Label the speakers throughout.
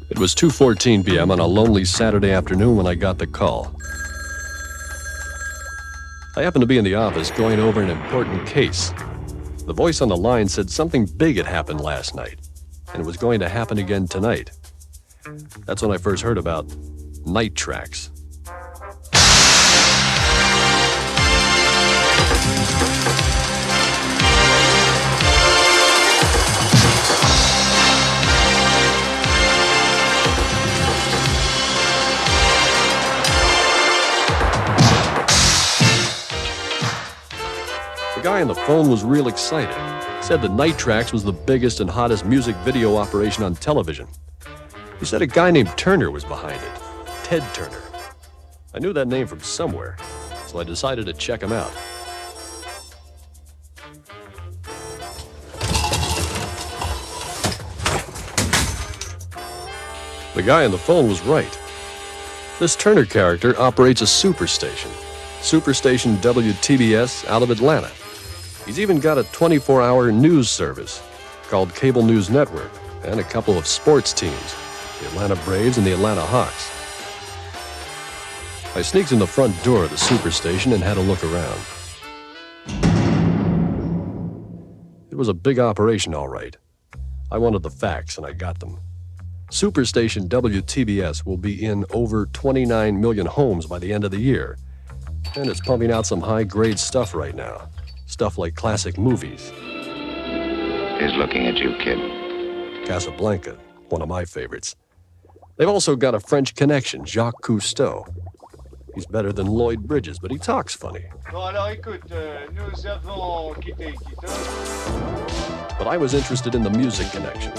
Speaker 1: It was 2:14 p.m. on a lonely Saturday afternoon when I got the call. I happened to be in the office going over an important case. The voice on the line said something big had happened last night, and it was going to happen again tonight. That's when I first heard about night tracks. The guy on the phone was real excited. Said that Night Tracks was the biggest and hottest music video operation on television. He said a guy named Turner was behind it. Ted Turner. I knew that name from somewhere, so I decided to check him out. The guy on the phone was right. This Turner character operates a superstation WTBS out of Atlanta. He's even got a 24-hour news service called Cable News Network and a couple of sports teams, the Atlanta Braves and the Atlanta Hawks. I sneaked in the front door of the superstation and had a look around. It was a big operation, all right. I wanted the facts, and I got them. Superstation WTBS will be in over 29 million homes by the end of the year, and it's pumping out some high-grade stuff right now. Stuff like classic movies.
Speaker 2: He's looking at you, kid.
Speaker 1: Casablanca, one of my favorites. They've also got a French connection, Jacques Cousteau. He's better than Lloyd Bridges, but he talks funny. But I was interested in the music connection.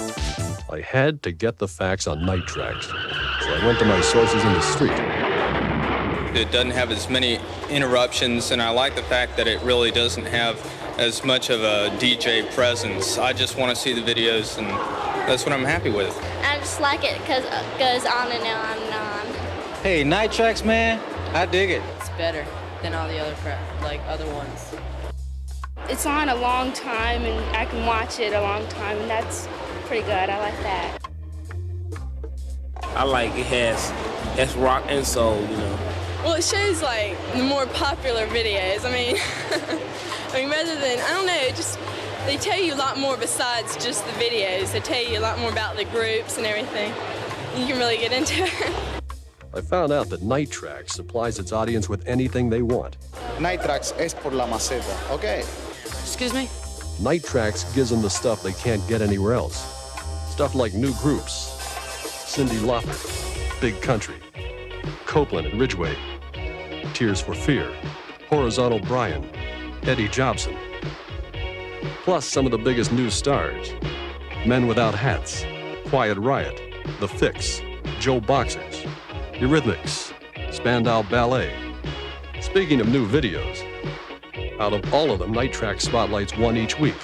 Speaker 1: I had to get the facts on Night Tracks, so I went to my sources in the street.
Speaker 3: It doesn't have as many interruptions, and I like the fact that it really doesn't have as much of a DJ presence. I just want to see the videos, and that's what I'm happy with.
Speaker 4: I just like it because it goes on and on and on.
Speaker 5: Hey, Night Tracks, man, I dig it.
Speaker 6: It's better than all the other ones.
Speaker 4: It's on a long time, and I can watch it a long time, and that's pretty good. I like that.
Speaker 7: I like it has rock and soul, you know.
Speaker 6: Well, it shows like the more popular videos. I mean, rather than, I don't know, just they tell you a lot more besides just the videos. They tell you a lot more about the groups and everything. You can really get into it.
Speaker 1: I found out that Night Tracks supplies its audience with anything they want.
Speaker 8: Night Tracks es por la maceta, okay?
Speaker 6: Excuse me?
Speaker 1: Night Tracks gives them the stuff they can't get anywhere else. Stuff like new groups, Cyndi Lauper, Big Country, Copeland and Ridgway, Tears for Fear, Horizontal Brian, Eddie Jobson. Plus some of the biggest new stars. Men Without Hats, Quiet Riot, The Fix, Joe Boxers, Eurythmics, Spandau Ballet. Speaking of new videos, out of all of them, Night Tracks spotlights one each week.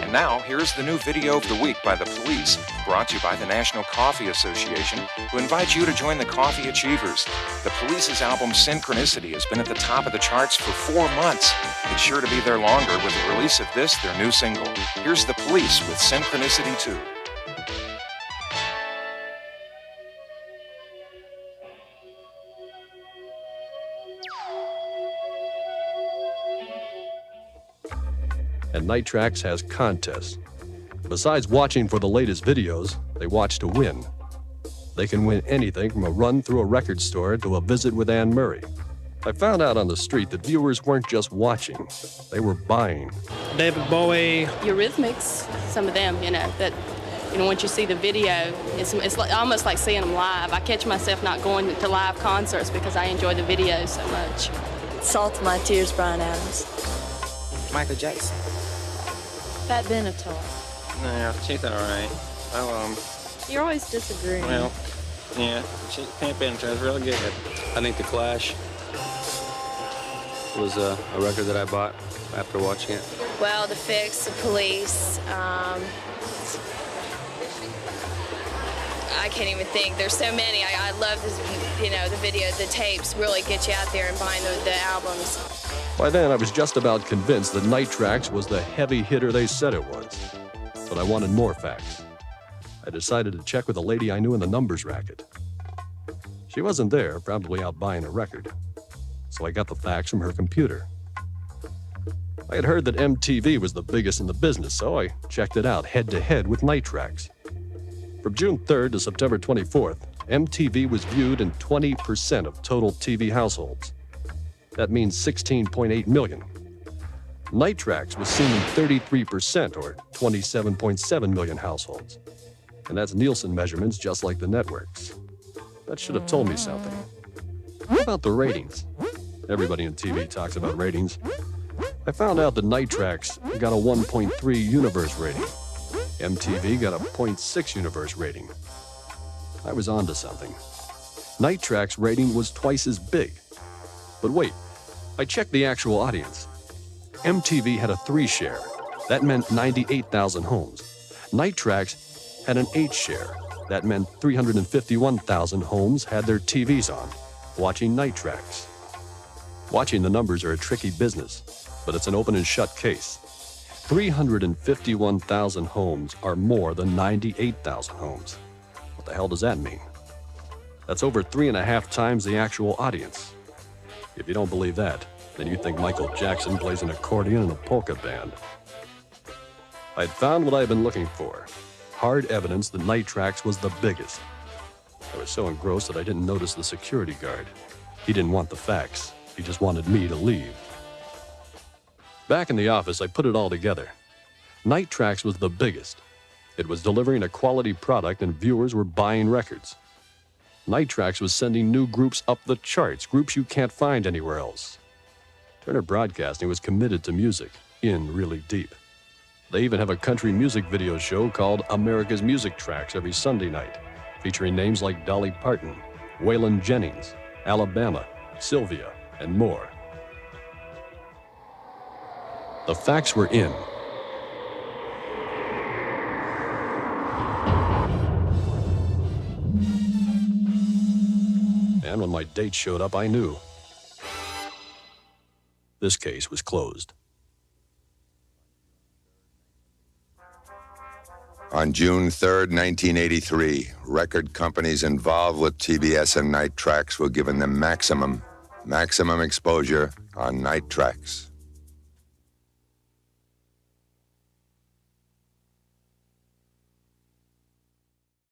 Speaker 9: And now, here's the new video of the week by The Police, brought to you by the National Coffee Association, who invite you to join the Coffee Achievers. The Police's album Synchronicity has been at the top of the charts for 4 months. It's sure to be there longer with the release of this, their new single. Here's The Police with Synchronicity 2.
Speaker 1: And Night Tracks has contests. Besides watching for the latest videos, they watch to win. They can win anything from a run through a record store to a visit with Anne Murray. I found out on the street that viewers weren't just watching, they were buying.
Speaker 7: David Bowie.
Speaker 6: Eurythmics, some of them, once you see the video, it's like, almost like seeing them live. I catch myself not going to live concerts because I enjoy the videos so much.
Speaker 10: Salt of My Tears, Bryan Adams.
Speaker 7: Michael Jackson.
Speaker 10: Pat Benatar.
Speaker 7: Yeah, she's all right.
Speaker 10: You're always disagreeing.
Speaker 7: Well, yeah, Pat Benatar's really good.
Speaker 11: I think The Clash was a record that I bought after watching it.
Speaker 12: Well, The Fix, The Police. I can't even think. There's so many. I love this, the video, the tapes really get you out there and buying the albums.
Speaker 1: By then, I was just about convinced that Night Tracks was the heavy hitter they said it was. But I wanted more facts. I decided to check with a lady I knew in the numbers racket. She wasn't there, probably out buying a record. So I got the facts from her computer. I had heard that MTV was the biggest in the business, so I checked it out head-to-head with Night Tracks. From June 3rd to September 24th, MTV was viewed in 20% of total TV households. That means 16.8 million. Night Tracks was seen in 33%, or 27.7 million households. And that's Nielsen measurements just like the networks. That should have told me something. What about the ratings? Everybody in TV talks about ratings. I found out that Night Tracks got a 1.3 universe rating. MTV got a 0.6 universe rating. I was onto something. Night Tracks' rating was twice as big. But wait, I checked the actual audience. MTV had a 3 share. That meant 98,000 homes. Night Tracks had an 8 share. That meant 351,000 homes had their TVs on, watching Night Tracks. Watching the numbers are a tricky business, but it's an open and shut case. 351,000 homes are more than 98,000 homes. What the hell does that mean? That's over 3.5 times the actual audience. If you don't believe that, then you think Michael Jackson plays an accordion in a polka band. I'd found what I'd been looking for. Hard evidence that Night Tracks was the biggest. I was so engrossed that I didn't notice the security guard. He didn't want the facts. He just wanted me to leave. Back in the office, I put it all together. Night Tracks was the biggest. It was delivering a quality product and viewers were buying records. Night Tracks was sending new groups up the charts, groups you can't find anywhere else. Turner Broadcasting was committed to music, in really deep. They even have a country music video show called America's Music Tracks every Sunday night, featuring names like Dolly Parton, Waylon Jennings, Alabama, Sylvia, and more. The facts were in. And when my date showed up, I knew. This case was closed.
Speaker 13: On June 3rd, 1983, record companies involved with TBS and Night Tracks were given the maximum exposure on Night Tracks.